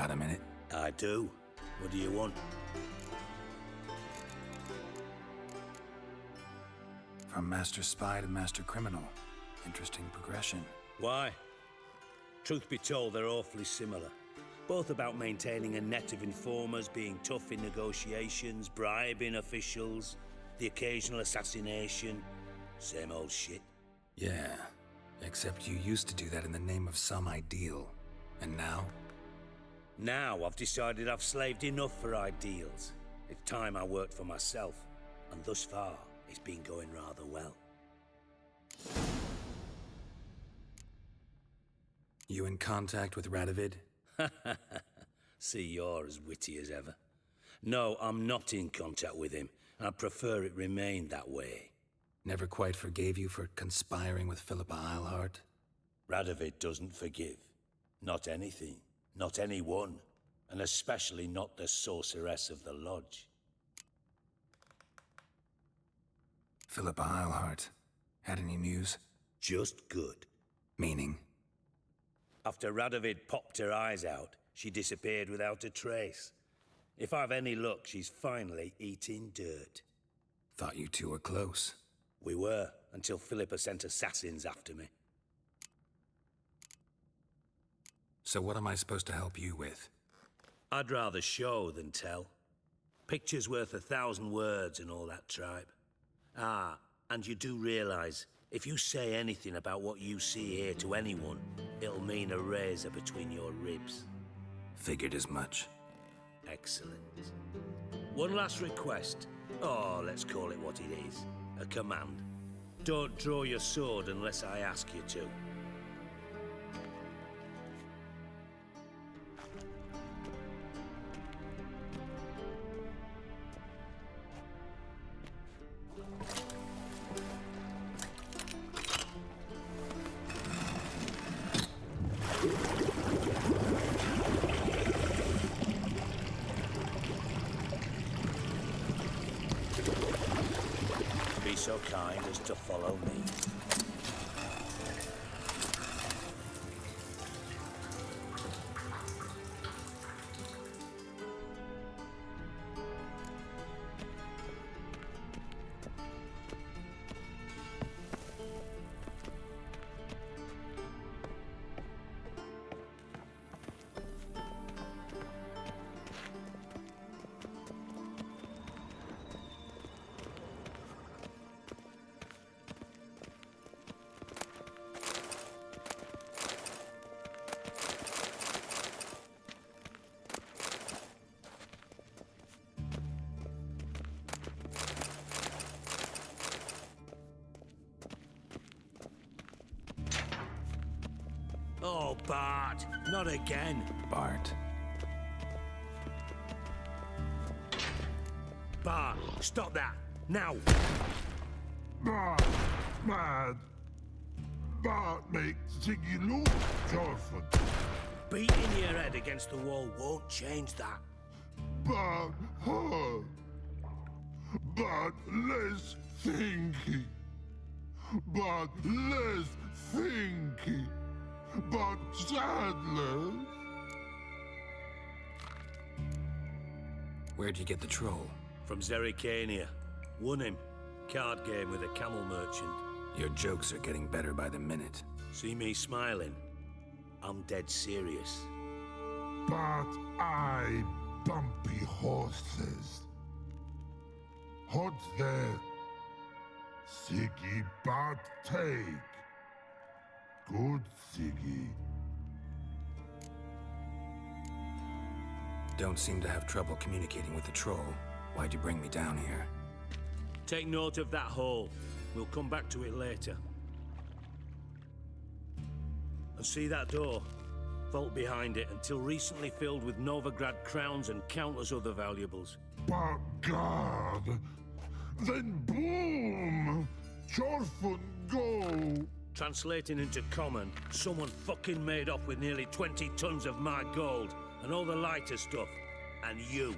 Got a minute? I do. What do you want? From master spy to master criminal. Interesting progression. Why? Truth be told, they're awfully similar. Both about maintaining a net of informers, being tough in negotiations, bribing officials, the occasional assassination. Same old shit. Yeah, except you used to do that in the name of some ideal. And now? Now I've decided I've slaved enough for ideals. It's time I worked for myself, and thus far, it's been going rather well. You in contact with Radovid? See, you're as witty as ever. No, I'm not in contact with him. I'd prefer it remained that way. Never quite forgave you for conspiring with Philippa Eilhart? Radovid doesn't forgive. Not anything. Not anyone. And especially not the sorceress of the lodge. Philippa Eilhart. Had any news? Just good. Meaning? After Radovid popped her eyes out, she disappeared without a trace. If I've any luck, she's finally eating dirt. Thought you two were close. We were, until Philippa sent assassins after me. So what am I supposed to help you with? I'd rather show than tell. Picture's worth 1,000 words and all that tripe. Ah, and you do realize, if you say anything about what you see here to anyone, it'll mean a razor between your ribs. Figured as much. Excellent. One last request. Oh, let's call it what it is. A command. Don't draw your sword unless I ask you to. Be so kind as to follow me. Oh, Bart, not again. Bart. Bart, stop that, now. Bart makes Ziggy look Jorford. Beating your head against the wall won't change that. Bart hurt. Bart less thinky. Bart less thinky. But sadly. Where'd you get the troll? From Zerrikania. Won him. Card game with a camel merchant. Your jokes are getting better by the minute. See me smiling? I'm dead serious. But I bumpy horses. Hot there. Siggy but take. Good Siggy. Don't seem to have trouble communicating with the troll. Why'd you bring me down here? Take note of that hole. We'll come back to it later. And see that door? Vault behind it, until recently filled with Novigrad crowns and countless other valuables. But God! Then boom! Jorfun go! Translating into common, someone fucking made off with nearly 20 tons of my gold and all the lighter stuff. And you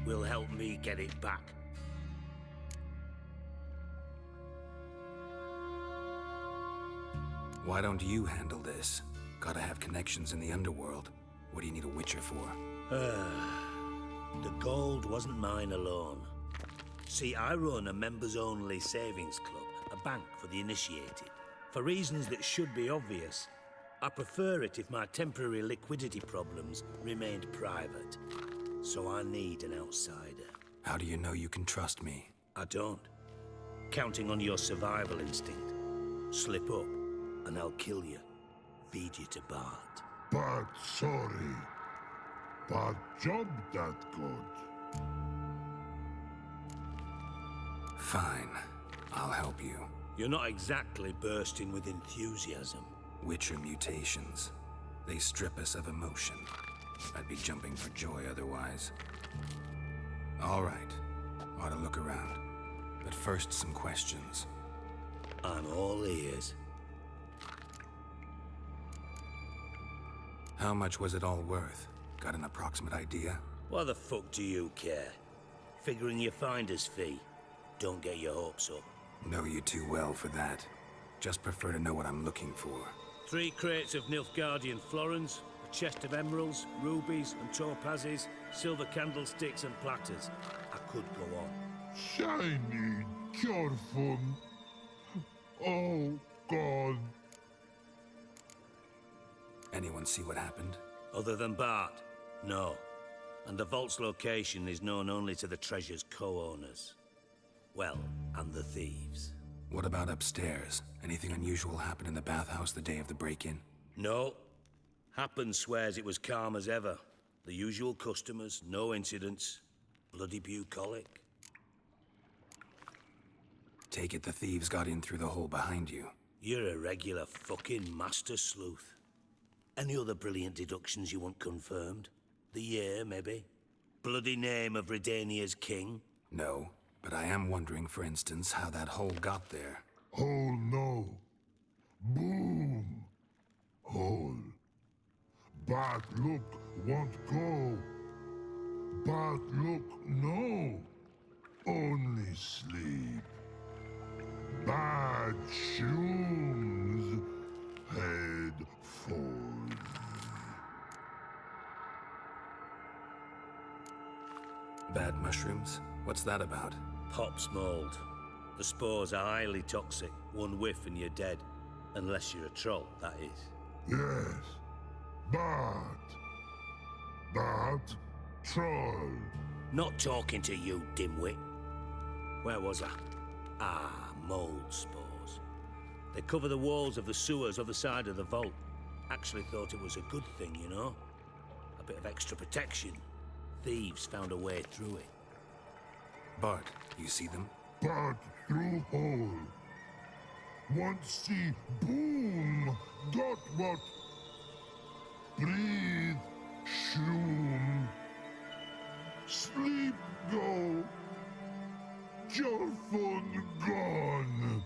will help me get it back. Why don't you handle this? Gotta have connections in the underworld. What do you need a witcher for? The gold wasn't mine alone. See, I run a members-only savings club, a bank for the initiated. For reasons that should be obvious, I prefer it if my temporary liquidity problems remained private. So I need an outsider. How do you know you can trust me? I don't. Counting on your survival instinct. Slip up, and I'll kill you. Feed you to Bart. But sorry. But job that good. Fine. I'll help you. You're not exactly bursting with enthusiasm. Witcher mutations. They strip us of emotion. I'd be jumping for joy otherwise. All right. Ought to look around. But first, some questions. I'm all ears. How much was it all worth? Got an approximate idea? Why the fuck do you care? Figuring your finder's fee. Don't get your hopes up. Know you too well for that. Just prefer to know what I'm looking for. 3 crates of Nilfgaardian florins, a chest of emeralds, rubies and topazes, silver candlesticks and platters. I could go on. Shiny Jorfun. Oh, God. Anyone see what happened? Other than Bart? No. And the vault's location is known only to the treasure's co-owners. Well, and the thieves. What about upstairs? Anything unusual happen in the bathhouse the day of the break-in? No. Happen swears it was calm as ever. The usual customers, no incidents. Bloody bucolic. Take it the thieves got in through the hole behind you. You're a regular fucking master sleuth. Any other brilliant deductions you want confirmed? The year, maybe? Bloody name of Redania's king? No, but I am wondering, for instance, how that hole got there. Oh, no. Boom. Hole. Bad look won't go. Bad look no. Only sleep. Bad shoes. Head forward. Bad mushrooms? What's that about? Pop's mold. The spores are highly toxic. One whiff and you're dead. Unless you're a troll, that is. Yes. Bad troll. Not talking to you, dimwit. Where was I? Ah, mold spores. They cover the walls of the sewers other side of the vault. Actually thought it was a good thing, you know? A bit of extra protection. Thieves found a way through it. Bart, you see them? Bad through hole. Want see boom. Got what? Breathe. Shroom. Sleep go. Jorfun gone.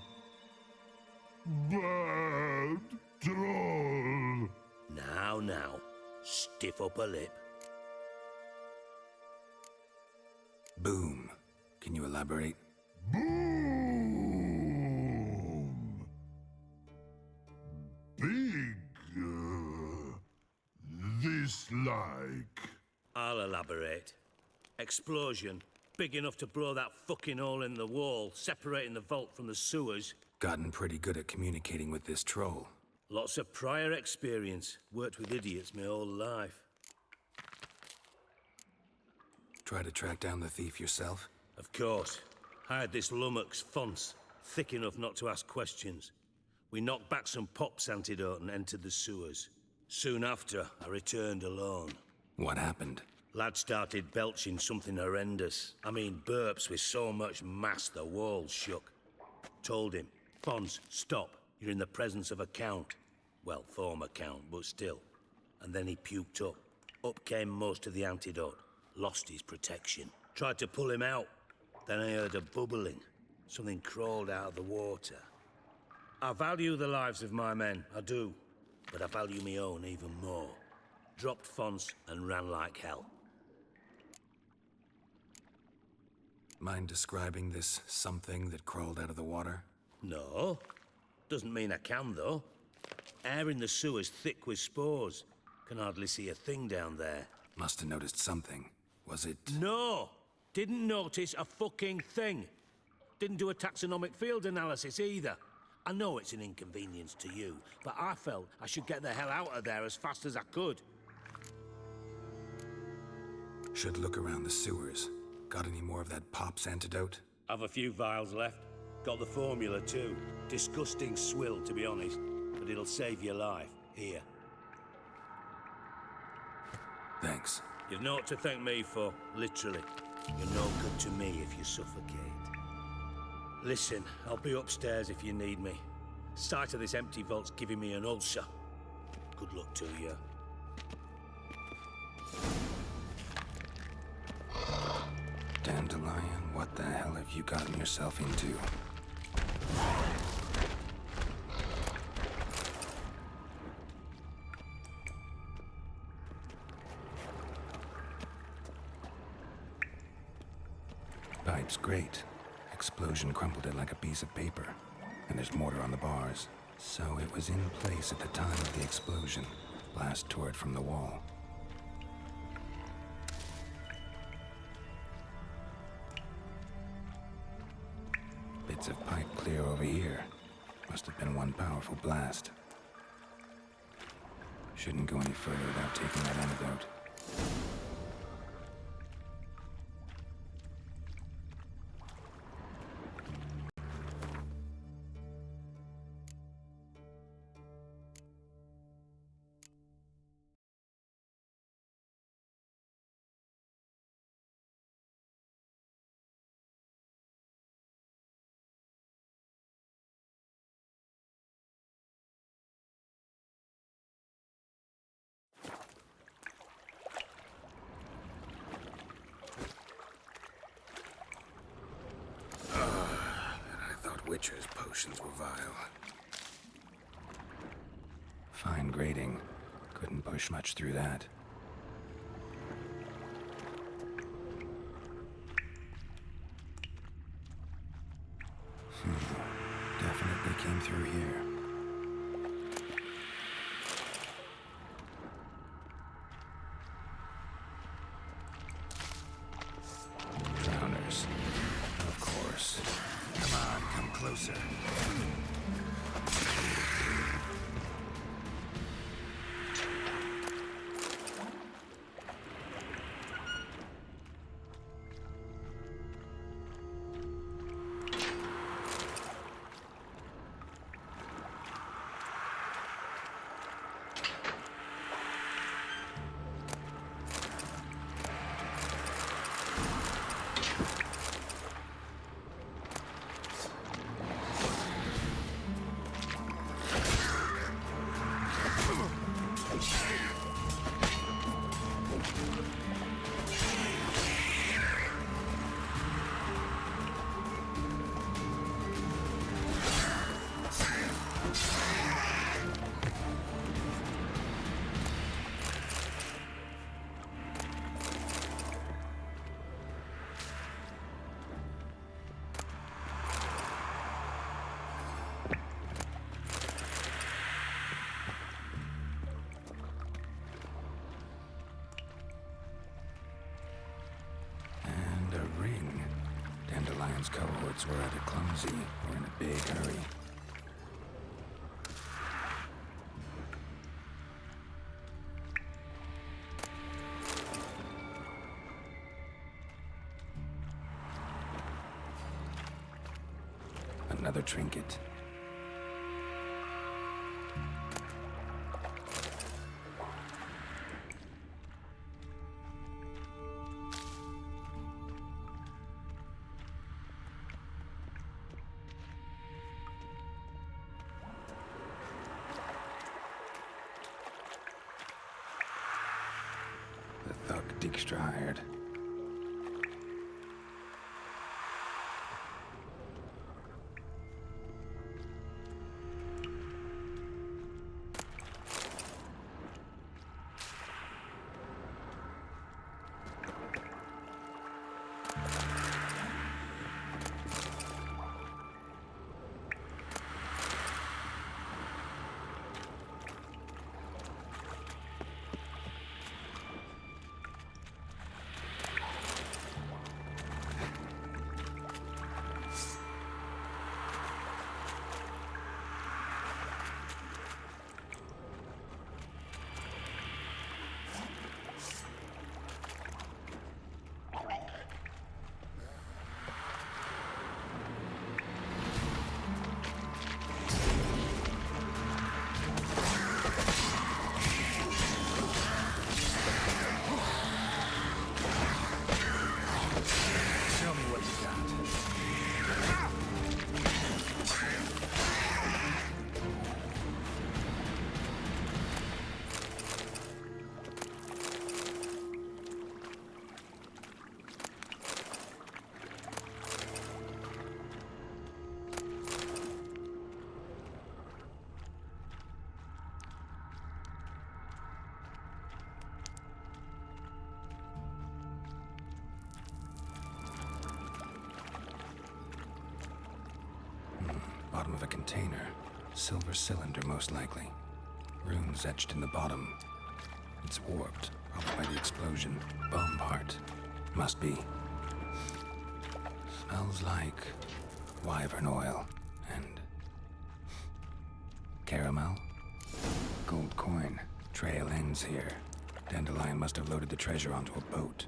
Bad troll. Now. Stiff up a lip. Boom. Can you elaborate? Boom. Big. This like. I'll elaborate. Explosion. Big enough to blow that fucking hole in the wall, separating the vault from the sewers. Gotten pretty good at communicating with this troll. Lots of prior experience. Worked with idiots my whole life. Try to track down the thief yourself? Of course. Hired this lummox, Fons, thick enough not to ask questions. We knocked back some Pop's antidote and entered the sewers. Soon after, I returned alone. What happened? Lad started belching something horrendous. I mean, burps with so much mass the walls shook. Told him, Fons, stop. You're in the presence of a count. Well, former count, but still. And then he puked up. Up came most of the antidote. Lost his protection. Tried to pull him out. Then I heard a bubbling. Something crawled out of the water. I value the lives of my men, I do. But I value my own even more. Dropped Fons and ran like hell. Mind describing this something that crawled out of the water? No. Doesn't mean I can, though. Air in the sewer's thick with spores. Can hardly see a thing down there. Must have noticed something. Was it... No! Didn't notice a fucking thing. Didn't do a taxonomic field analysis either. I know it's an inconvenience to you, but I felt I should get the hell out of there as fast as I could. Should look around the sewers. Got any more of that Pop's antidote? I've a few vials left. Got the formula too. Disgusting swill, to be honest. But it'll save your life. Here. Thanks. You've naught to thank me for, literally. You're no good to me if you suffocate. Listen, I'll be upstairs if you need me. Sight of this empty vault's giving me an ulcer. Good luck to you. Dandelion, what the hell have you gotten yourself into? Pipe's great. Explosion crumpled it like a piece of paper. And there's mortar on the bars. So it was in place at the time of the explosion. Blast tore it from the wall. Bits of pipe clear over here. Must have been one powerful blast. Shouldn't go any further without taking that antidote. Witcher's potions were vile. Fine grading. Couldn't push much through that. Definitely came through here. Drowners. Of course. Come on, come closer. Dandelion's cohorts were either clumsy or in a big hurry. Another trinket. The thug Dijkstra hired. container. Silver cylinder, most likely. Runes etched in the bottom. It's warped, probably by the explosion. Bomb part. Must be. Smells like wyvern oil and caramel. Gold coin. Trail ends here. Dandelion must have loaded the treasure onto a boat.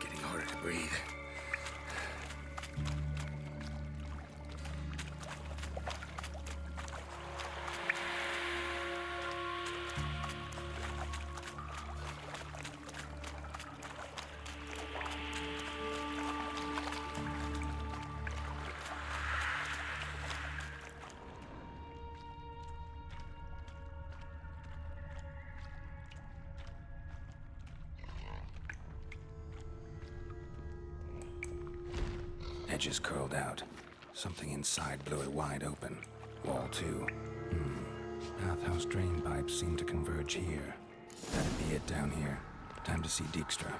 Getting harder to breathe. Edges curled out. Something inside blew it wide open. Wall too. Bathhouse drain pipes seem to converge here. That'd be it down here. Time to see Dijkstra.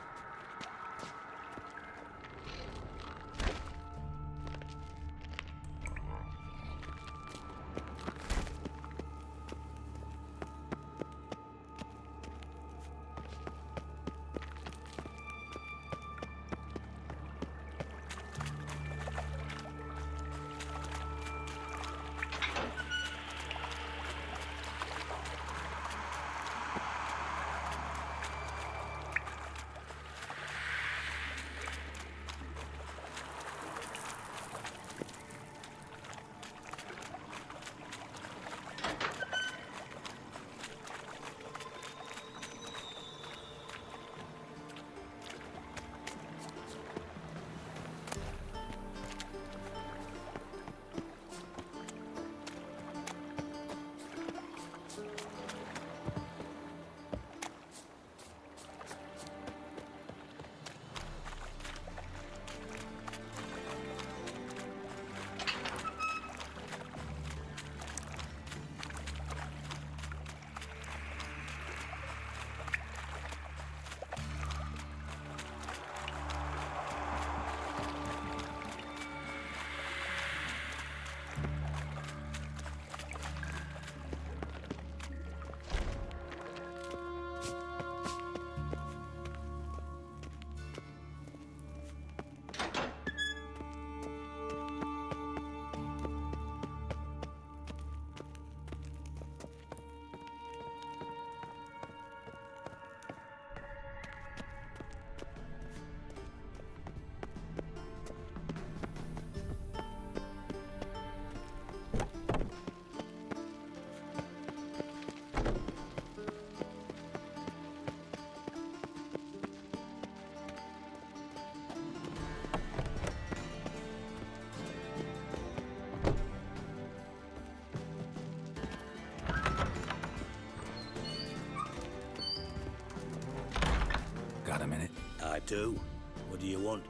Got a minute? I do. What do you want?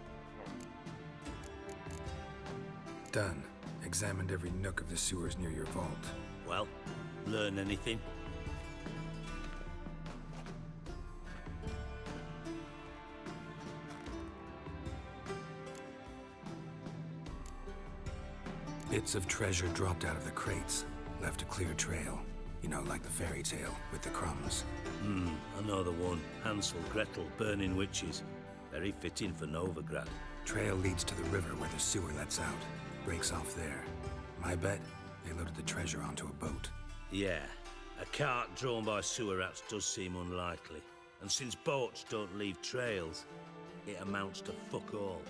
Done. Examined every nook of the sewers near your vault. Well, learn anything? Bits of treasure dropped out of the crates. Left a clear trail. You know, like the fairy tale, with the crumbs. I know the one. Hansel, Gretel, burning witches. Very fitting for Novigrad. Trail leads to the river where the sewer lets out. Breaks off there. My bet, they loaded the treasure onto a boat. Yeah, a cart drawn by sewer rats does seem unlikely. And since boats don't leave trails, it amounts to fuck all.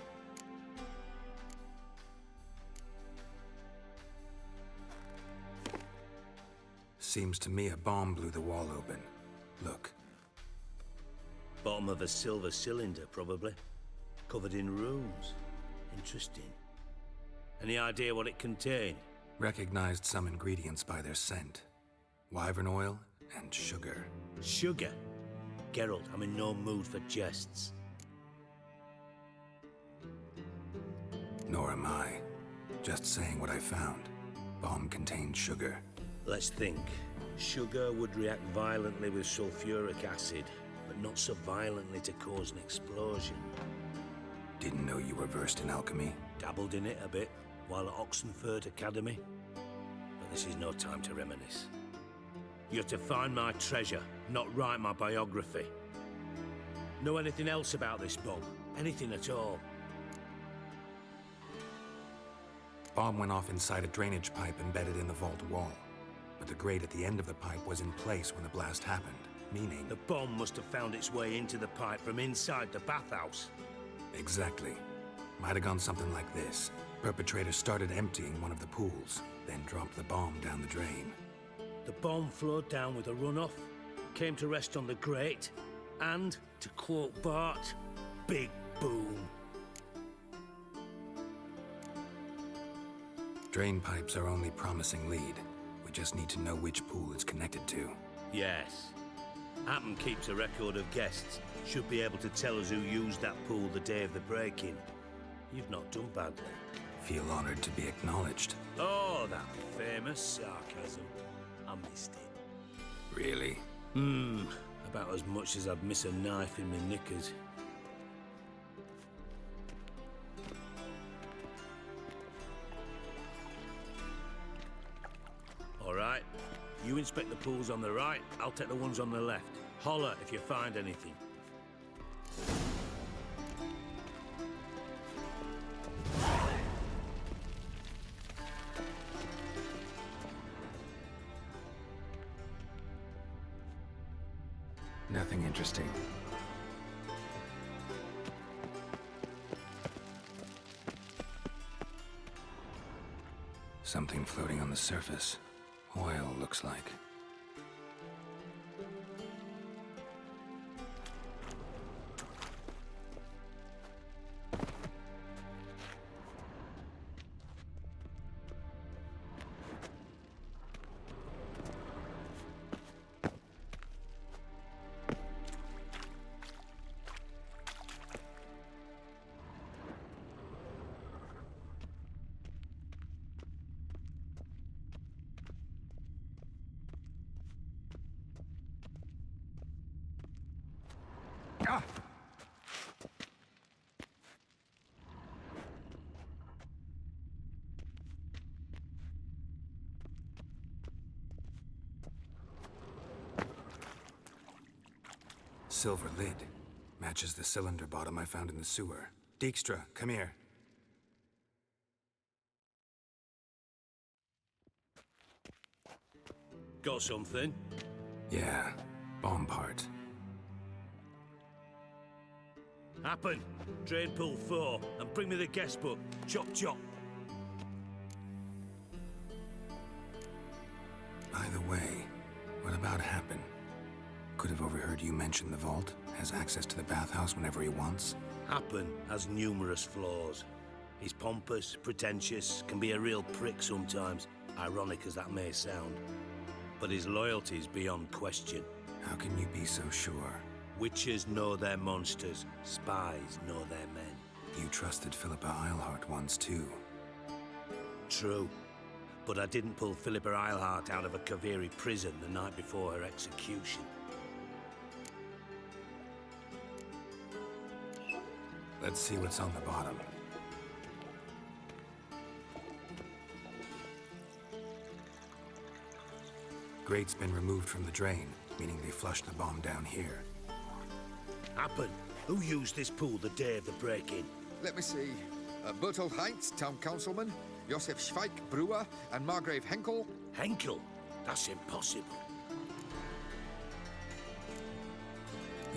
Seems to me a bomb blew the wall open. Look. Bottom of a silver cylinder, probably. Covered in runes. Interesting. Any idea what it contained? Recognized some ingredients by their scent. Wyvern oil and sugar. Sugar? Geralt, I'm in no mood for jests. Nor am I. Just saying what I found. Bomb contained sugar. Let's think. Sugar would react violently with sulfuric acid, but not so violently to cause an explosion. Didn't know you were versed in alchemy. Dabbled in it a bit while at Oxenford Academy. But this is no time to reminisce. You're to find my treasure, not write my biography. Know anything else about this bomb? Anything at all? Bomb went off inside a drainage pipe embedded in the vault wall. But the grate at the end of the pipe was in place when the blast happened, meaning... The bomb must have found its way into the pipe from inside the bathhouse. Exactly. Might have gone something like this. Perpetrator started emptying one of the pools, then dropped the bomb down the drain. The bomb flowed down with a runoff, came to rest on the grate, and, to quote Bart, big boom. Drain pipes are only promising lead. We just need to know which pool it's connected to. Yes. Happen keeps a record of guests. Should be able to tell us who used that pool the day of the break-in. You've not done badly. Feel honored to be acknowledged. Oh, that famous sarcasm. I missed it. Really? About as much as I'd miss a knife in my knickers. All right. You inspect the pools on the right, I'll take the ones on the left. Holler if you find anything. Nothing interesting. Something floating on the surface. Oil, looks like. Silver lid. Matches the cylinder bottom I found in the sewer. Dijkstra, come here. Got something? Yeah, bomb part. Happen. Drain pool 4, and bring me the guest book. Chop chop. By the way, what about Happen? Could have overheard you mention the vault. Has access to the bathhouse whenever he wants. Happen has numerous flaws. He's pompous, pretentious, can be a real prick sometimes, ironic as that may sound. But his loyalty's beyond question. How can you be so sure? Witches know their monsters, spies know their men. You trusted Philippa Eilhart once too. True. But I didn't pull Philippa Eilhart out of a Kaviri prison the night before her execution. Let's see what's on the bottom. Grate's been removed from the drain, meaning they flushed the bomb down here. Happen. Who used this pool the day of the break-in? Let me see. Bertold Heinz, town councilman, Josef Schweik, brewer, and Margrave Henkel. Henkel? That's impossible.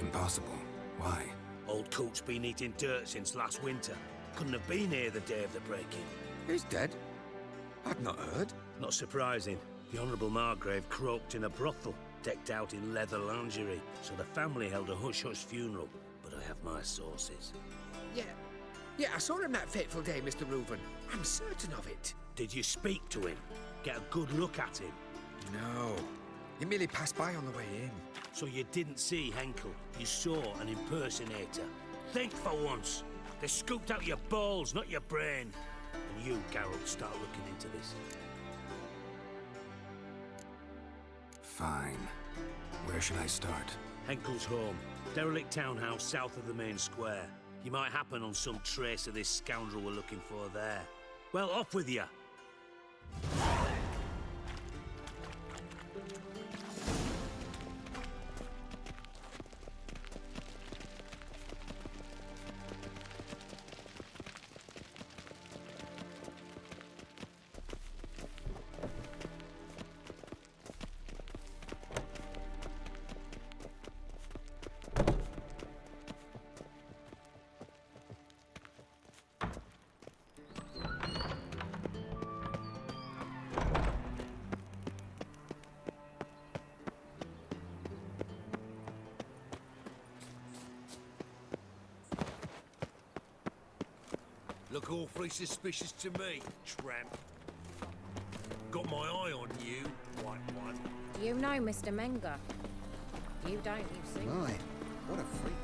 Impossible. Why? Old Coot's been eating dirt since last winter. Couldn't have been here the day of the break-in. He's dead? I've not heard. Not surprising. The Honourable Margrave croaked in a brothel, decked out in leather lingerie, so the family held a hush-hush funeral. But I have my sources. Yeah, I saw him that fateful day, Mr. Reuven. I'm certain of it. Did you speak to him? Get a good look at him? No. He merely passed by on the way in. So you didn't see Henkel? You saw an impersonator? Think for once. They scooped out your balls, not your brain. And you, Geralt, start looking into this. Fine. Where should I start? Henkel's home. Derelict townhouse south of the main square. You might happen on some trace of this scoundrel we're looking for there. Well, off with you. Look awfully suspicious to me, tramp. Got my eye on you, white one. You know Mr. Menge. You don't, you see? My, what a freak.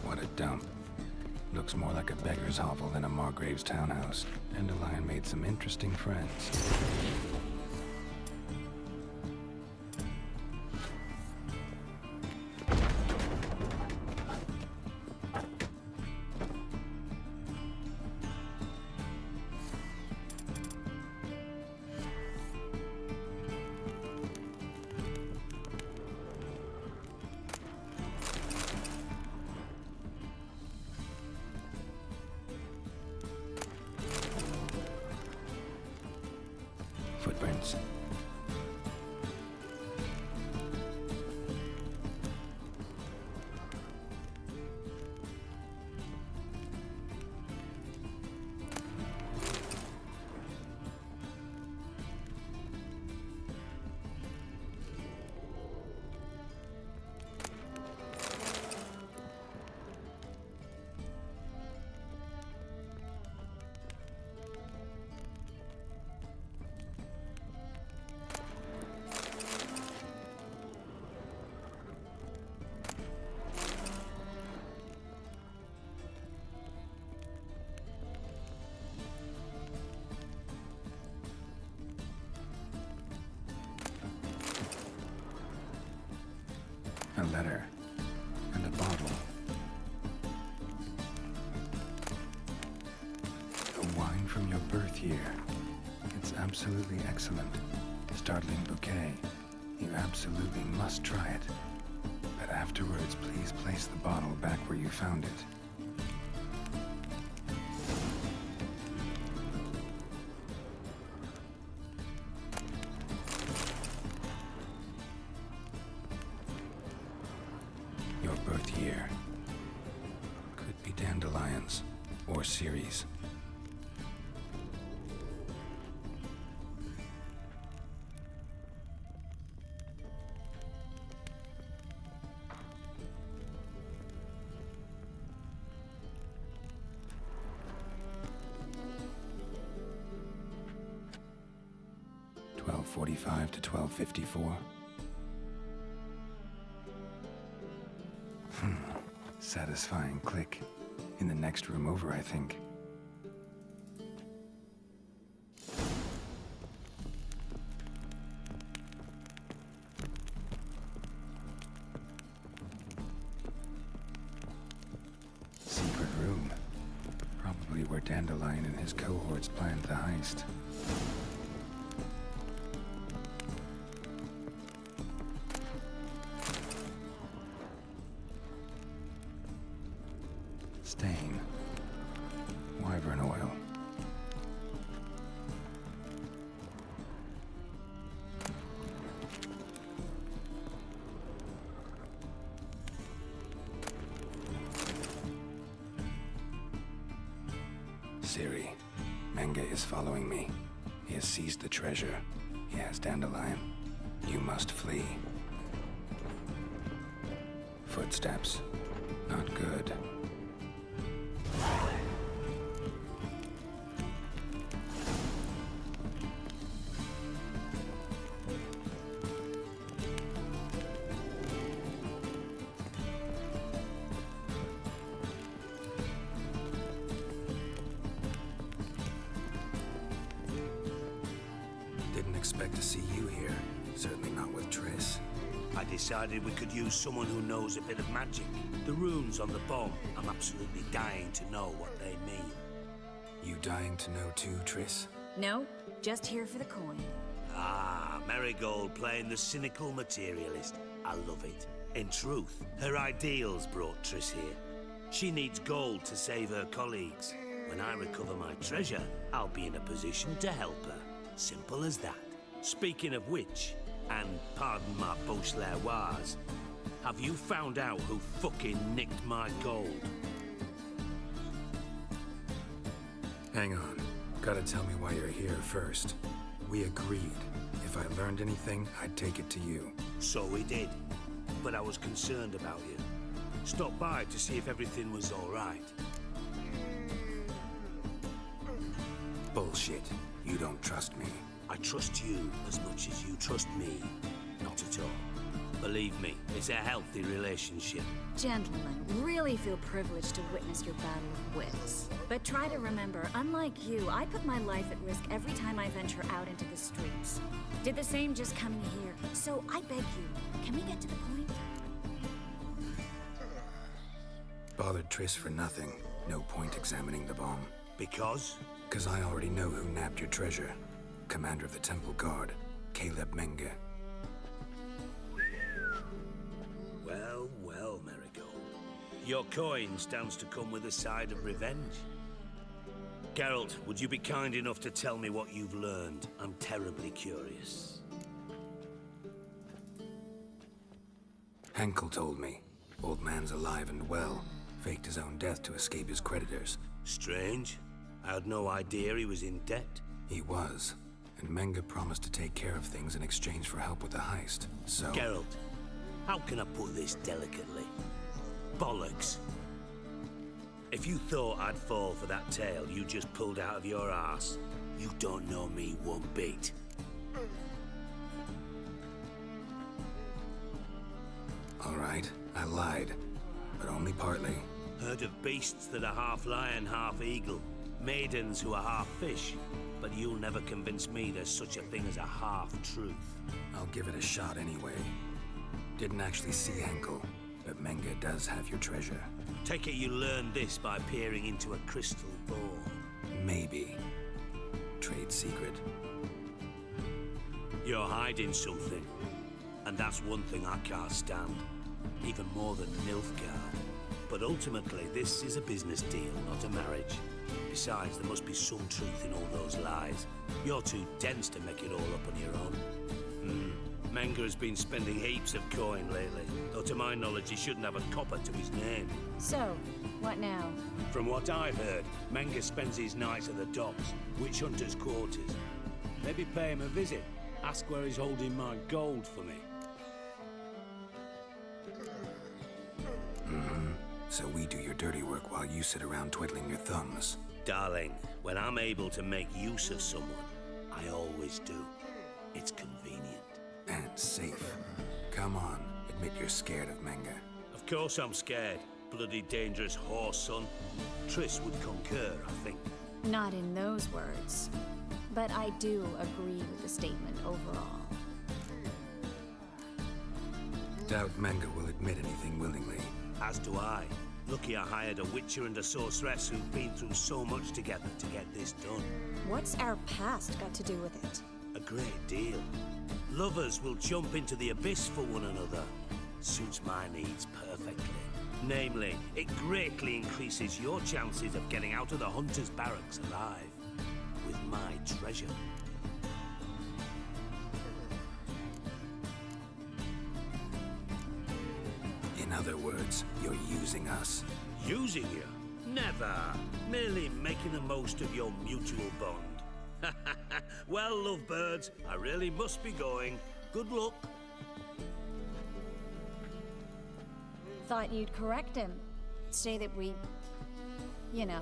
What a dump. Looks more like a beggar's hovel than a Margrave's townhouse. Dandelion made some interesting friends. Footprints. A letter. And a bottle. A wine from your birth year. It's absolutely excellent. Startling bouquet. You absolutely must try it. But afterwards, please place the bottle back where you found it. Your birth year. Could be dandelions or Ceres. 1245 to 1254. Satisfying click. In the next room over, I think. Secret room. Probably where Dandelion and his cohorts planned the heist. Stain. Wyvern oil. Siri, Menge is following me. He has seized the treasure. He has Dandelion. You must flee. Footsteps. Not good. Didn't expect to see you here. Certainly not with Triss. I decided we could use someone who knows a bit of magic. The runes on the bomb, I'm absolutely dying to know what they mean. You dying to know too, Triss? No, just here for the coin. Ah, Marigold playing the cynical materialist. I love it. In truth, her ideals brought Triss here. She needs gold to save her colleagues. When I recover my treasure, I'll be in a position to help her. Simple as that. Speaking of which, and pardon my Beauclervoise, have you found out who fucking nicked my gold? Hang on. Gotta tell me why you're here first. We agreed. If I learned anything, I'd take it to you. So we did. But I was concerned about you. Stopped by to see if everything was all right. Bullshit. You don't trust me. I trust you as much as you trust me. Not at all. Believe me, it's a healthy relationship. Gentlemen, really feel privileged to witness your battle of wits. But try to remember, unlike you, I put my life at risk every time I venture out into the streets. Did the same just coming here. So I beg you, can we get to the point? Bothered Triss for nothing. No point examining the bomb. Because? 'Cause I already know who nabbed your treasure. Commander of the Temple Guard, Caleb Menge. Well, well, Marigold. Your coin stands to come with a side of revenge. Geralt, would you be kind enough to tell me what you've learned? I'm terribly curious. Henkel told me. Old man's alive and well. Faked his own death to escape his creditors. Strange. I had no idea he was in debt. He was. And Menge promised to take care of things in exchange for help with the heist. So... Geralt, how can I put this delicately? Bollocks. If you thought I'd fall for that tale you just pulled out of your arse, you don't know me one bit. All right, I lied. But only partly. Heard of beasts that are half lion, half eagle. Maidens who are half fish. But you'll never convince me there's such a thing as a half-truth. I'll give it a shot anyway. Didn't actually see Henkel, but Menge does have your treasure. Take it you learned this by peering into a crystal ball. Maybe. Trade secret. You're hiding something. And that's one thing I can't stand. Even more than Nilfgaard. But ultimately, this is a business deal, not a marriage. Besides, there must be some truth in all those lies. You're too dense to make it all up on your own. Menge has been spending heaps of coin lately, though to my knowledge he shouldn't have a copper to his name. So, what now? From what I've heard, Menge spends his nights at the docks, witch hunters' quarters. Maybe pay him a visit. Ask where he's holding my gold for me. So we do your dirty work while you sit around twiddling your thumbs. Darling, when I'm able to make use of someone, I always do. It's convenient. And safe. Come on, admit you're scared of Menge. Of course I'm scared. Bloody dangerous horse, son. Triss would concur, I think. Not in those words. But I do agree with the statement overall. Doubt Menge will admit anything willingly. As do I. Lucky I hired a witcher and a sorceress who've been through so much together to get this done. What's our past got to do with it? A great deal. Lovers will jump into the abyss for one another. Suits my needs perfectly. Namely, it greatly increases your chances of getting out of the hunter's barracks alive. With my treasure. In other words, you're using us. Using you? Never. Merely making the most of your mutual bond. Well, lovebirds, I really must be going. Good luck. Thought you'd correct him. Say that we... you know...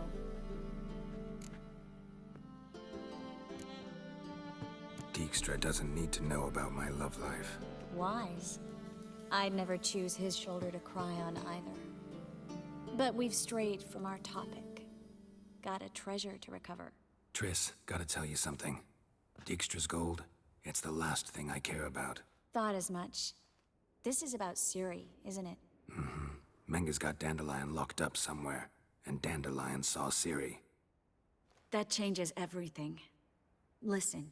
Dijkstra doesn't need to know about my love life. wise. I'd never choose his shoulder to cry on either. But we've strayed from our topic. Got a treasure to recover. Triss, gotta tell you something. Dijkstra's gold, it's the last thing I care about. Thought as much. This is about Ciri, isn't it? Menge's got Dandelion locked up somewhere, and Dandelion saw Ciri. That changes everything. Listen,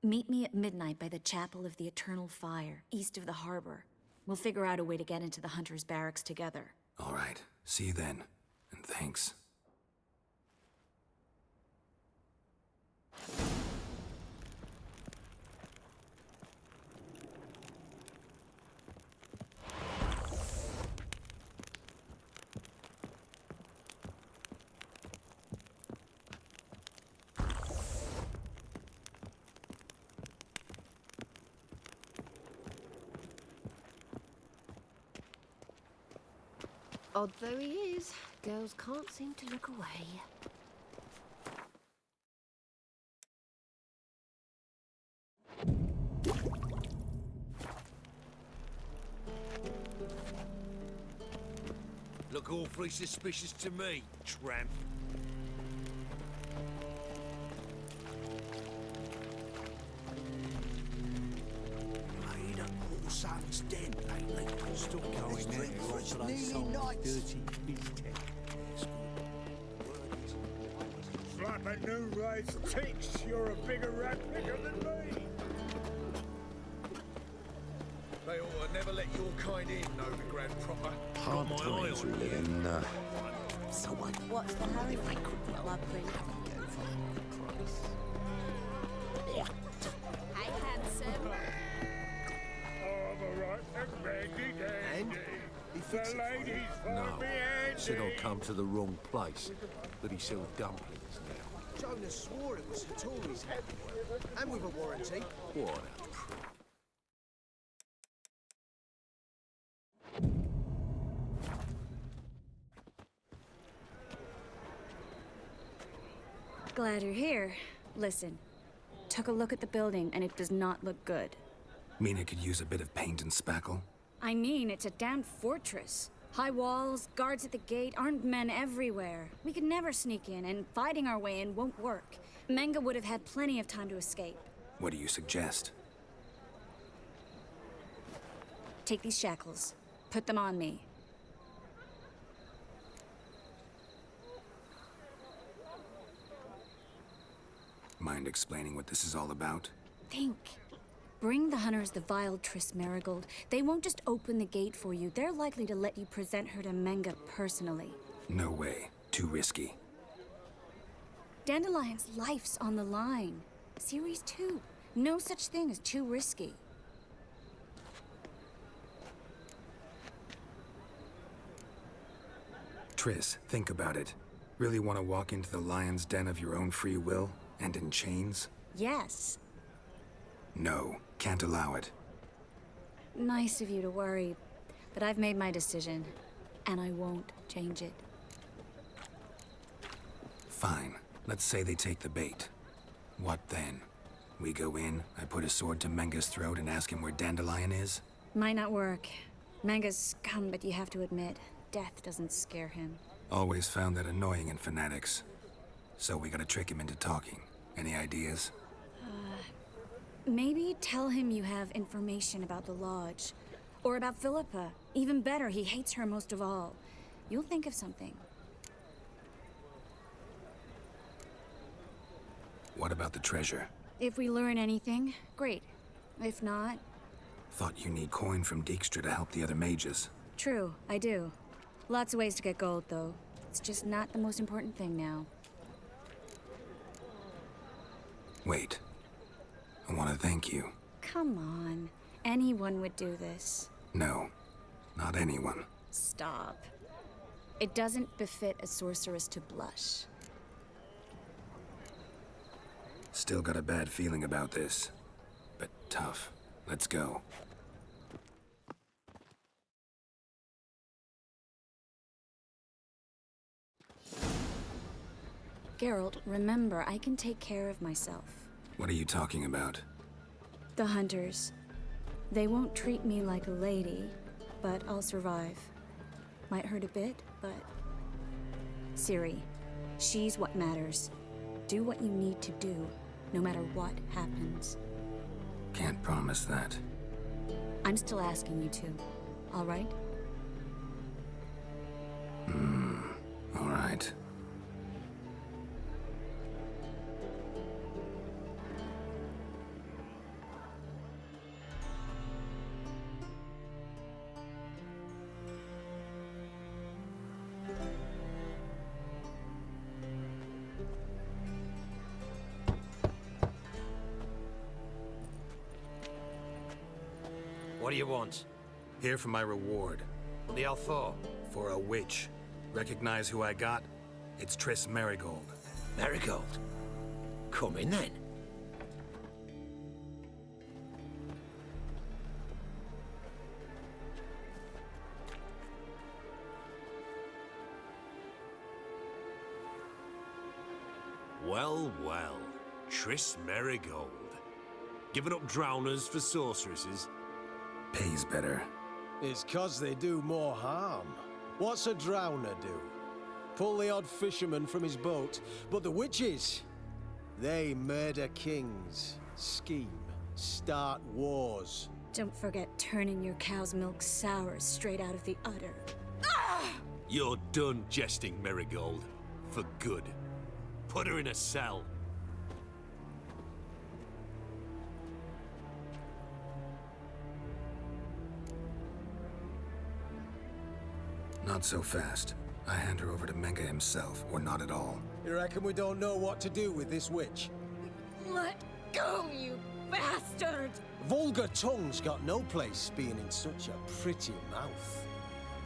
meet me at midnight by the Chapel of the Eternal Fire, east of the harbor. We'll figure out a way to get into the Hunter's barracks together. All right, see you then, and thanks. Odd though he is, girls can't seem to look away. Look awfully suspicious to me, tramp. Laid up all Sam's den, they link and stuff going in. It's nearly night. Dirty beefsteak. Flapping new race tinks, you're a bigger rat picker than me. They ought to never let your kind in, Novigrad proper. Got my eye on you. So What's the hurry? My prince. Hey, handsome. all right, handy And? dandy. He The fixed it for you? ladies No. find me handy. Said I'd come to the wrong place. But he sells dumplings now. Jonas swore it was the Tories' head, and with a warranty. What a prick. Glad you're here. Listen, took a look at the building and it does not look good. Mina could use a bit of paint and spackle. I mean, it's a damn fortress. High walls, guards at the gate, armed men everywhere. We could never sneak in, and fighting our way in won't work. Menge would have had plenty of time to escape. What do you suggest? Take these shackles. Put them on me. Mind explaining what this is all about? Think. Bring the hunters the vile Triss Marigold. They won't just open the gate for you. They're likely to let you present her to Menge personally. No way. Too risky. Dandelion's life's on the line. Series 2. No such thing as too risky. Triss, think about it. Really want to walk into the lion's den of your own free will? And in chains? Yes. No, can't allow it. Nice of you to worry, but I've made my decision, and I won't change it. Fine. Let's say they take the bait. What then? We go in, I put a sword to Menge's throat and ask him where Dandelion is? Might not work. Menge's scum, but you have to admit, death doesn't scare him. Always found that annoying in fanatics. So we gotta trick him into talking. Any ideas? Maybe tell him you have information about the Lodge. Or about Philippa. Even better, he hates her most of all. You'll think of something. What about the treasure? If we learn anything, great. If not... Thought you need coin from Dijkstra to help the other mages. True, I do. Lots of ways to get gold, though. It's just not the most important thing now. Wait. I want to thank you. Come on. Anyone would do this. No. Not anyone. Stop. It doesn't befit a sorceress to blush. Still got a bad feeling about this. But tough. Let's go. Geralt, remember, I can take care of myself. What are you talking about? The hunters. They won't treat me like a lady, but I'll survive. Might hurt a bit, but... Ciri, she's what matters. Do what you need to do, no matter what happens. Can't promise that. I'm still asking you to, all right? All right. What do you want? Here for my reward. What the hell for? For a witch. Recognize who I got? It's Triss Merigold. Marigold. Come in then. Well, well. Triss Merigold. Giving up drowners for sorceresses? Pays better. It's 'cause they do more harm. What's a drowner do? Pull the odd fisherman from his boat. But the witches, they murder kings, scheme, start wars. Don't forget turning your cow's milk sour straight out of the udder. You're done jesting, Merigold. For good. Put her in a cell. Not so fast. I hand her over to Menge himself, or not at all. You reckon we don't know what to do with this witch? Let go, you bastard! Vulgar tongue's got no place being in such a pretty mouth.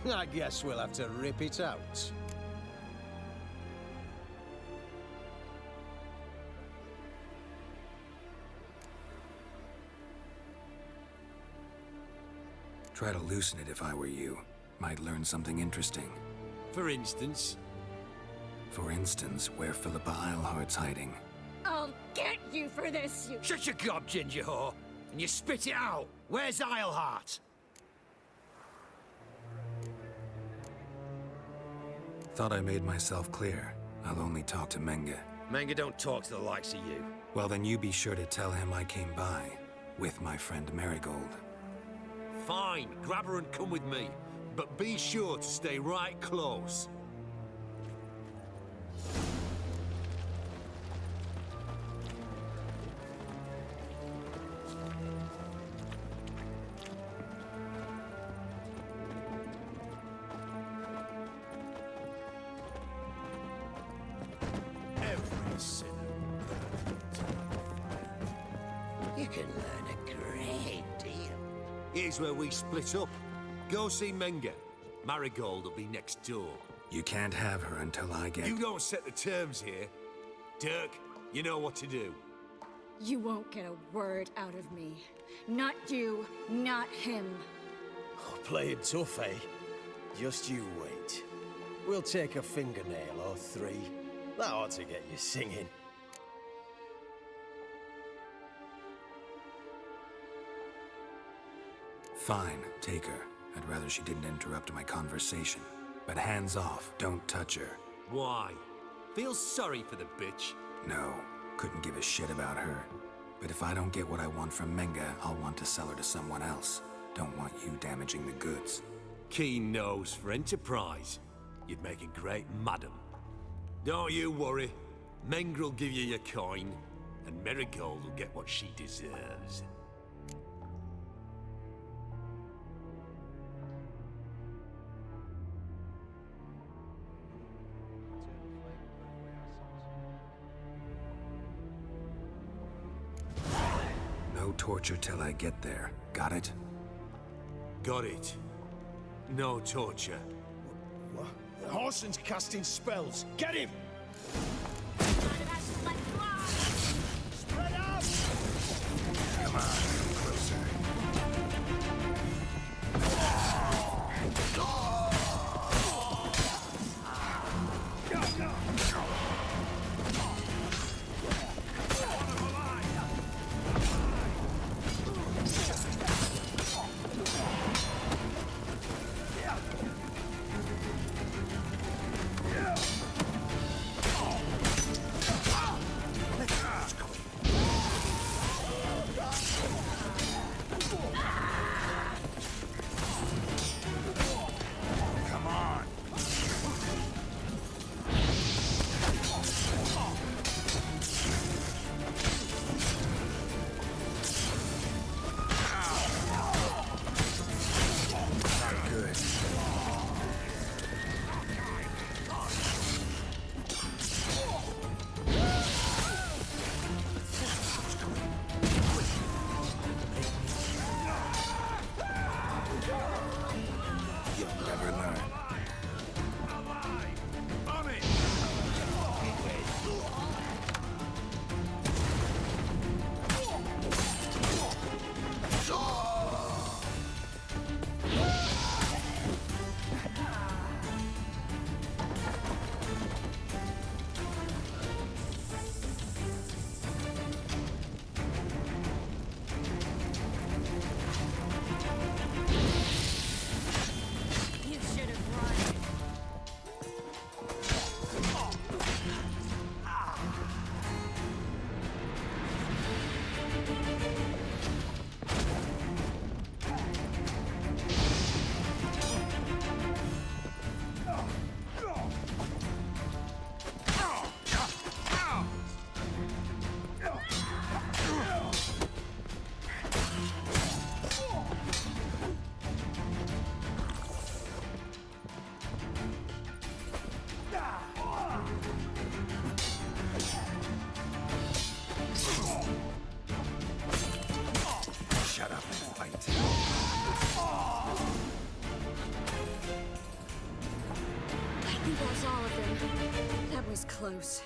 I guess we'll have to rip it out. Try to loosen it if I were you. Might learn something interesting. For instance? For instance, where Philippa Eilhart's hiding. I'll get you for this, you... Shut your gob, ginger whore, and you spit it out. Where's Eilhart? Thought I made myself clear. I'll only talk to Menge. Menge don't talk to the likes of you. Well, then you be sure to tell him I came by. With my friend Merigold. Fine, grab her and come with me. But be sure to stay right close. Every sinner. You can learn a great deal. Here's where we split up. Go see Menge. Marigold will be next door. You can't have her until I get... You don't set the terms here. Dirk, you know what to do. You won't get a word out of me. Not you, not him. Oh, playing tough, eh? Just you wait. We'll take a fingernail or three. That ought to get you singing. Fine, take her. I'd rather she didn't interrupt my conversation. But hands off, don't touch her. Why? Feel sorry for the bitch? No, couldn't give a shit about her. But if I don't get what I want from Menge, I'll want to sell her to someone else. Don't want you damaging the goods. Keen nose for enterprise. You'd make a great madam. Don't you worry. Menge will give you your coin, and Marigold will get what she deserves. No torture till I get there. Got it? Got it. No torture. What? The Horson's casting spells. Get him! Spread out! Come on, closer. Close.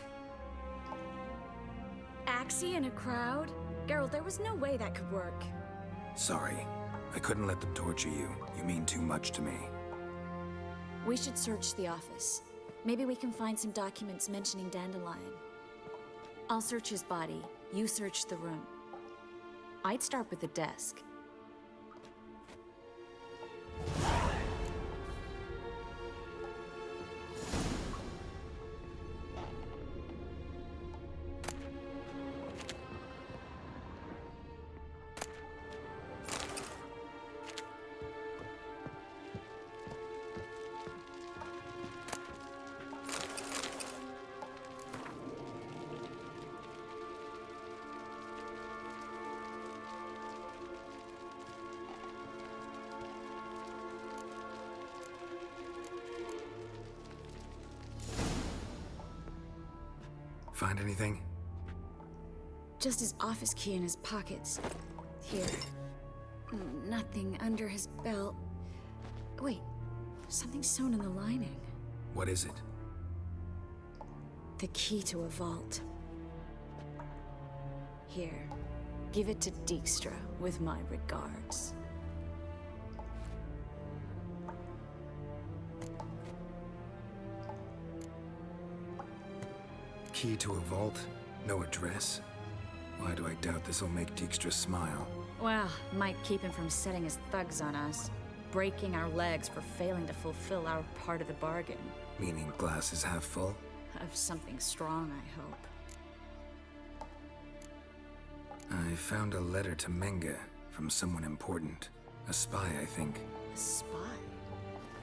Axie in a crowd? Geralt, there was no way that could work. Sorry. I couldn't let them torture you. You mean too much to me. We should search the office. Maybe we can find some documents mentioning Dandelion. I'll search his body. You search the room. I'd start with the desk. Find anything? Just his office key in his pockets. Here. Nothing under his belt. Wait, something sewn in the lining. What is it? The key to a vault. Here, give it to Dijkstra with my regards. Key to a vault? No address? Why do I doubt this'll make Dijkstra smile? Well, might keep him from setting his thugs on us. Breaking our legs for failing to fulfill our part of the bargain. Meaning glass is half full? Of something strong, I hope. I found a letter to Menge from someone important. A spy, I think. A spy?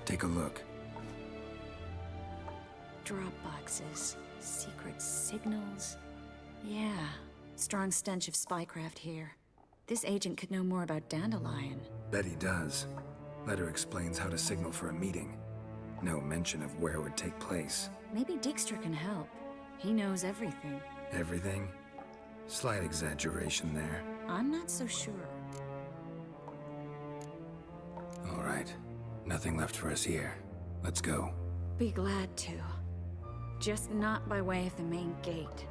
Take a look. Drop boxes, secret signals. Yeah, strong stench of spycraft here. This agent could know more about Dandelion. Bet he does. Letter explains how to signal for a meeting. No mention of where it would take place. Maybe Dijkstra can help. He knows everything. Everything? Slight exaggeration there. I'm not so sure. All right. Nothing left for us here. Let's go. Be glad to. Just not by way of the main gate.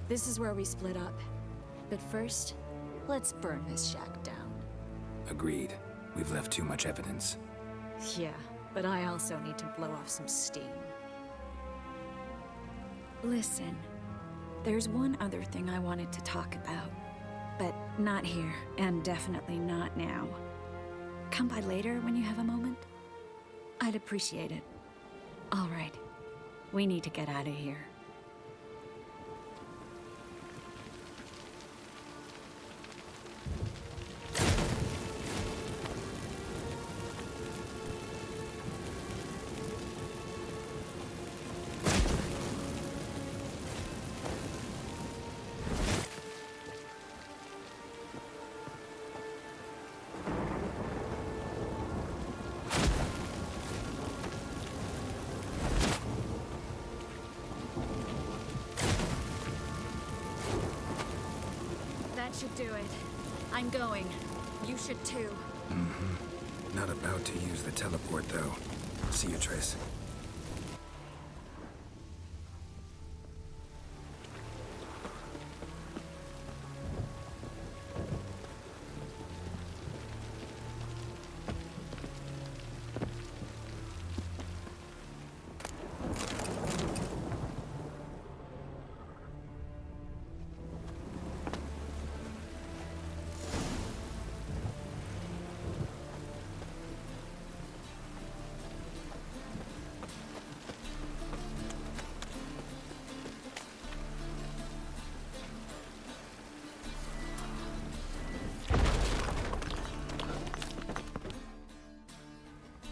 This is where we split up. But first, let's burn this shack down. Agreed. We've left too much evidence. Yeah, but I also need to blow off some steam. Listen, there's one other thing I wanted to talk about. But not here, and definitely not now. Come by later when you have a moment? I'd appreciate it. All right. We need to get out of here. That should do it. I'm going. You should too. Mm-hmm. Not about to use the teleport, though. See you, Triss.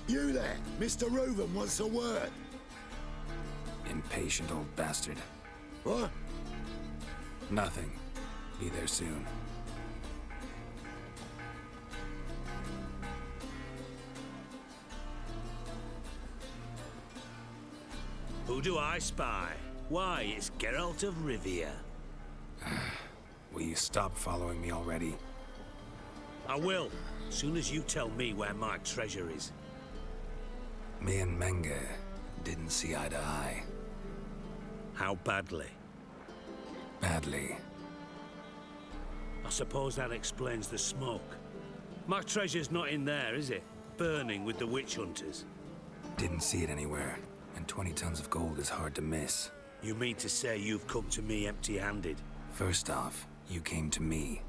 You there, Mr. Reuven wants a word. Impatient old bastard. What? Nothing. Be there soon. Who do I spy? Why, it's Geralt of Rivia. Will you stop following me already? I will, soon as you tell me where my treasure is. Me and Menge didn't see eye to eye. How badly? Badly. I suppose that explains the smoke. My treasure's not in there, is it? Burning with the witch hunters. Didn't see it anywhere, and 20 tons of gold is hard to miss. You mean to say you've come to me empty-handed? First off, you came to me.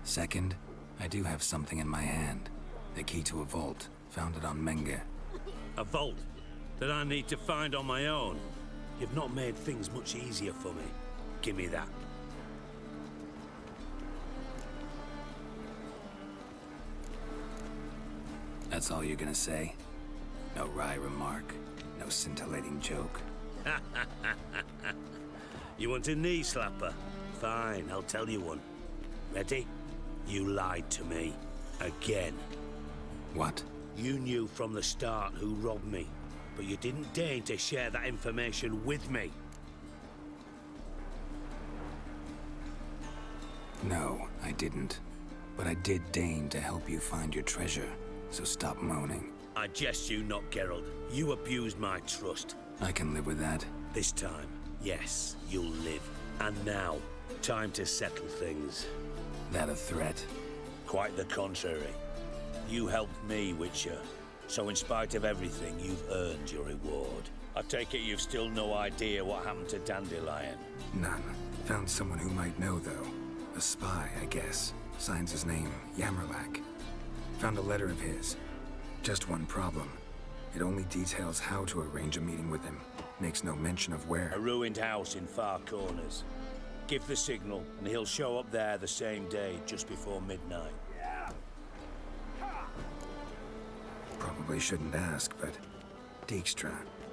Second, I do have something in my hand. The key to a vault, found it on Menge. A vault that I need to find on my own? You've not made things much easier for me. Give me that. That's all you're gonna say? No wry remark, no scintillating joke. You want a knee slapper? Fine, I'll tell you one. Ready? You lied to me. Again. What? You knew from the start who robbed me, but you didn't deign to share that information with me. No, I didn't. But I did deign to help you find your treasure, so stop moaning. I jest you not, Geralt. You abused my trust. I can live with that. This time, yes, you'll live. And now, time to settle things. That a threat? Quite the contrary. You helped me, Witcher. So in spite of everything, you've earned your reward. I take it you've still no idea what happened to Dandelion? None. Found someone who might know, though. A spy, I guess. Signs his name, Yammerlack. Found a letter of his. Just one problem. It only details how to arrange a meeting with him. Makes no mention of where. A ruined house in Far Corners. Give the signal, and he'll show up there the same day, just before midnight. Probably shouldn't ask, but... Dijkstra,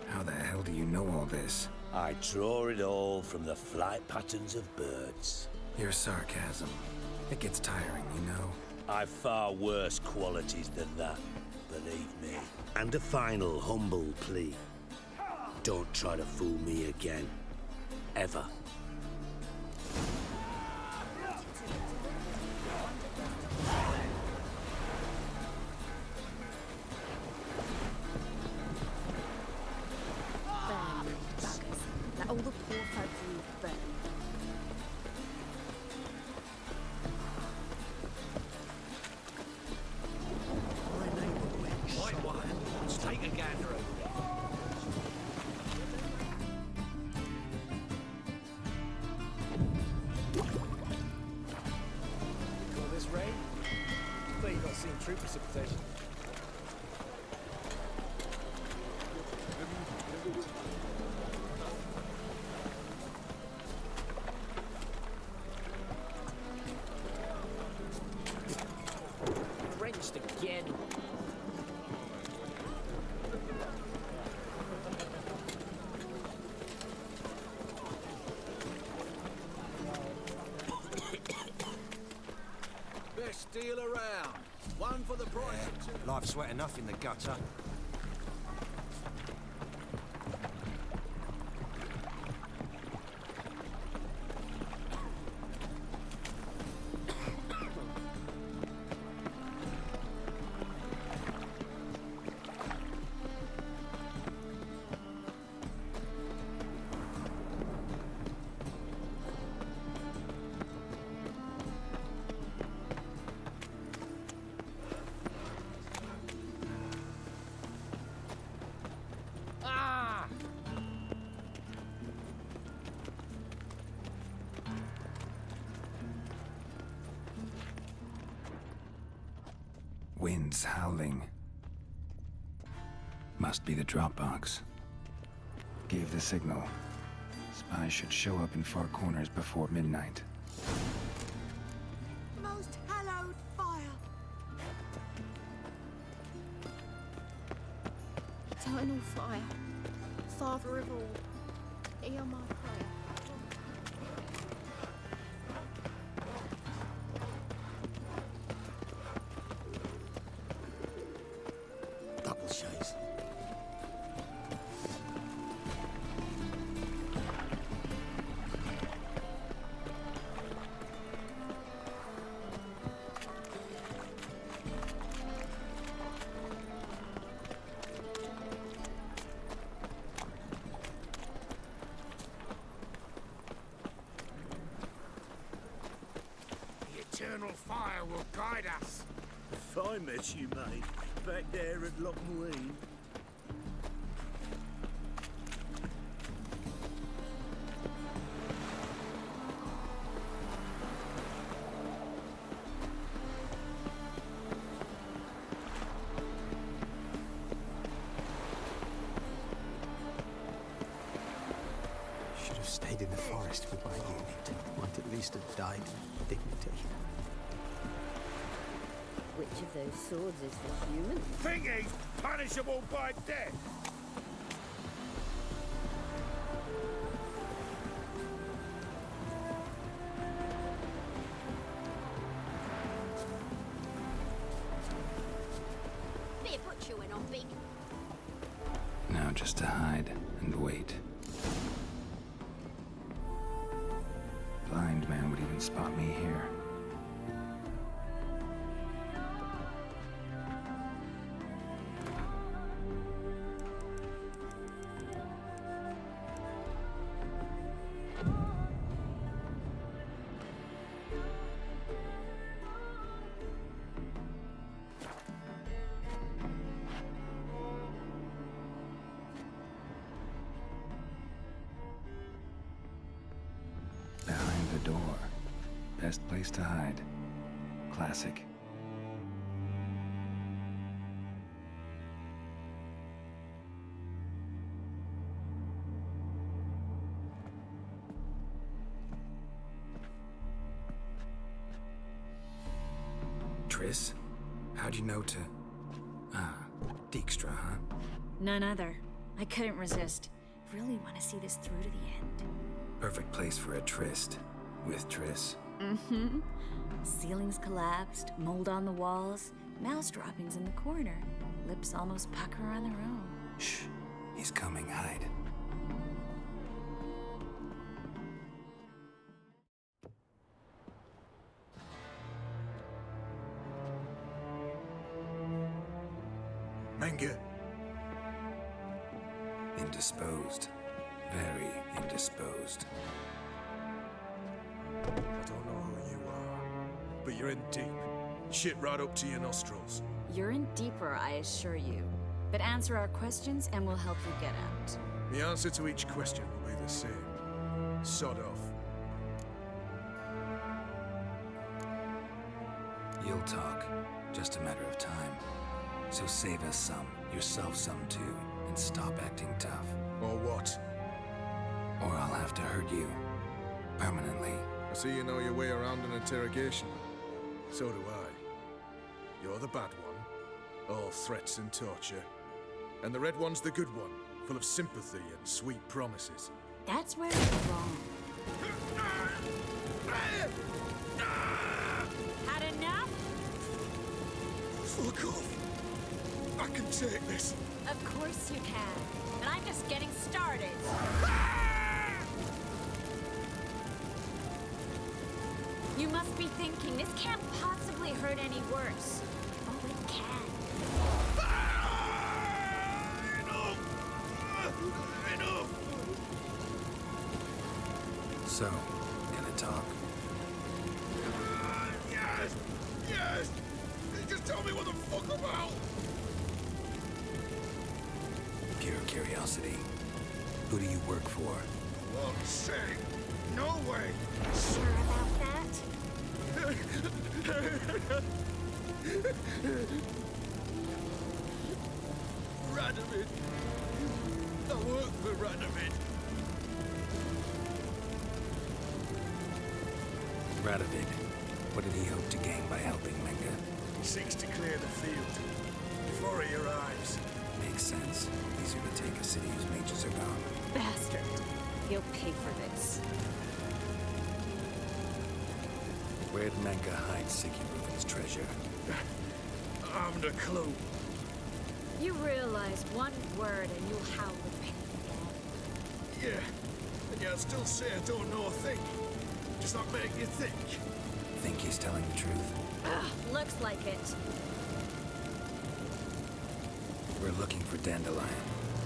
how the hell do you know all this? I draw it all from the flight patterns of birds. Your sarcasm. It gets tiring, you know? I've far worse qualities than that, believe me. And a final humble plea. Don't try to fool me again. Ever. Burn, buggers. Let all the poor folk leave burn. Right one. Let's take a gander over there. Call this rain? Bet you've not seen true precipitation. Drenched again. Best deal around. One for the price of two. Life's wet enough in the gutter. Winds howling. Must be the drop box. Gave the signal. Spies should show up in Far Corners before midnight. Most hallowed fire. Eternal fire. Father of all. Hear my prayer. Double chase. The eternal fire will guide us. If I met you, mate, back there at Loch Muine. Should have stayed in the forest with my unit. Might at least have died with dignity. Which of those swords is for human? Think he's punishable by death. just to hide and wait. Blind man would even spot me here. Behind the door. Best place to hide. Classic. Triss? How'd you know to... Ah, Dijkstra, huh? None other. I couldn't resist. Really want to see this through to the end. Perfect place for a tryst. With Triss. Mm-hmm. Ceilings collapsed, mold on the walls, mouse droppings in the corner. Lips almost pucker on their own. Shh. He's coming. Hide. Menge. Indisposed. Very indisposed. I don't know who you are, but you're in deep. Shit right up to your nostrils. You're in deeper, I assure you. But answer our questions and we'll help you get out. The answer to each question will be the same. Sod off. You'll talk. Just a matter of time. So save us some, yourself some too, and stop acting tough. Or what? Or I'll have to hurt you. Permanently. I see you know your way around an interrogation. So do I. You're the bad one. All threats and torture. And the red one's the good one, full of sympathy and sweet promises. That's where you're wrong. Had enough? Fuck off. I can take this. Of course you can. And I'm just getting started. You must be thinking, this can't possibly hurt any worse. Oh, it can. Enough! So, gonna talk? Yes! Yes! Just tell me what the fuck about! Pure curiosity. Who do you work for? Won't say. No way! Sure about that? Radovid. I work for Radovid. Radovid. What did he hope to gain by helping Menge? He seeks to clear the field before he arrives. Makes sense. Easier to take a city whose mages are gone. Bastard. He'll pay for this. Where'd Menge hide Count Reuven's treasure? I haven't a clue. You realize one word and you'll howl with pain again. Yeah, and yet I'd still say I don't know a thing. Does that make you think? Think he's telling the truth? Ugh, looks like it. We're looking for Dandelion.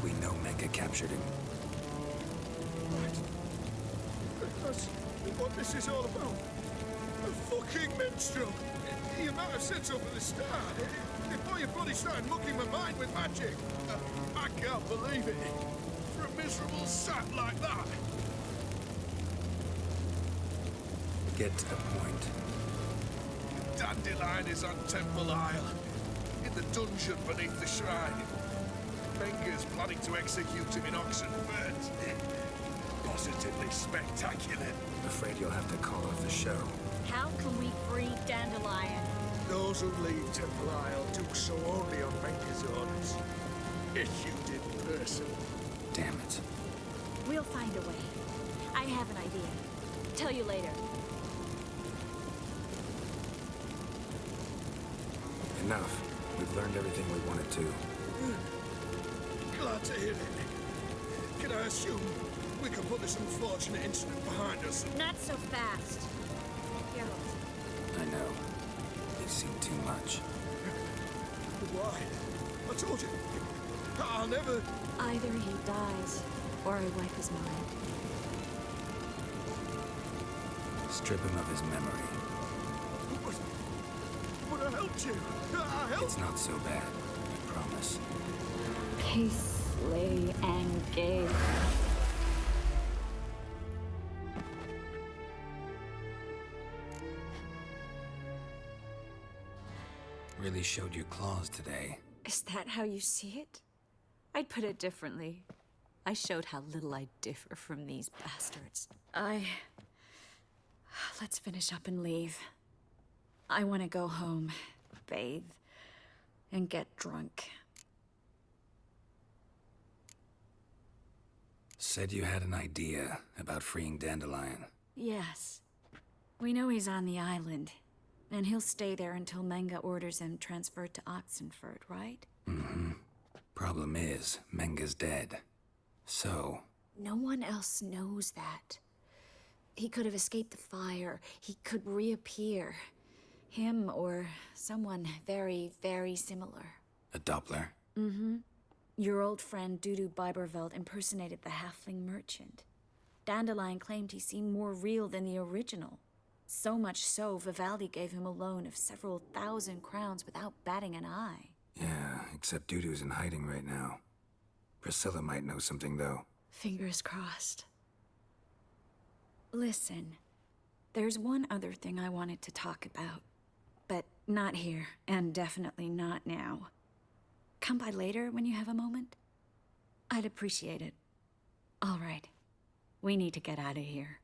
We know Menge captured him. Right. That's what this is all about. A fucking minstrel! You might have said so at the start. Before you bloody started mucking my mind with magic. I can't believe it. For a miserable sap like that. Get to the point. Dandelion is on Temple Isle. In the dungeon beneath the shrine. Menge's planning to execute him in Oxenfurt. Positively spectacular. Afraid you'll have to call off the show. How can we free Dandelion? Those who leave Temple Isle do so only on Menge's orders. Issued in person. Damn it. We'll find a way. I have an idea. Tell you later. Enough. We've learned everything we wanted to. Glad to hear it. Can I assume we can put this unfortunate incident behind us? Not so fast. Geralt. I know. They've seen too much. Why? I told you. I'll never... Either he dies, or I wipe his mind. Strip him of his memory. But I helped you. I helped... It's not so bad, I promise. Peace, slay, and gay. Really showed your claws today. Is that how you see it? I'd put it differently. I showed how little I differ from these bastards. Let's finish up and leave. I want to go home, bathe, and get drunk. Said you had an idea about freeing Dandelion. Yes. We know he's on the island, and he'll stay there until Menge orders him transferred to Oxenford, right? Mm-hmm. Problem is, Menge's dead. So... No one else knows that. He could have escaped the fire. He could reappear. Him or someone very, very similar. A Doppler? Mm-hmm. Your old friend Dudu Biberveld impersonated the halfling merchant. Dandelion claimed he seemed more real than the original. So much so, Vivaldi gave him a loan of several thousand crowns without batting an eye. Yeah, except Dudu's in hiding right now. Priscilla might know something, though. Fingers crossed. Listen, there's one other thing I wanted to talk about. But not here, and definitely not now. Come by later when you have a moment? I'd appreciate it. All right. We need to get out of here.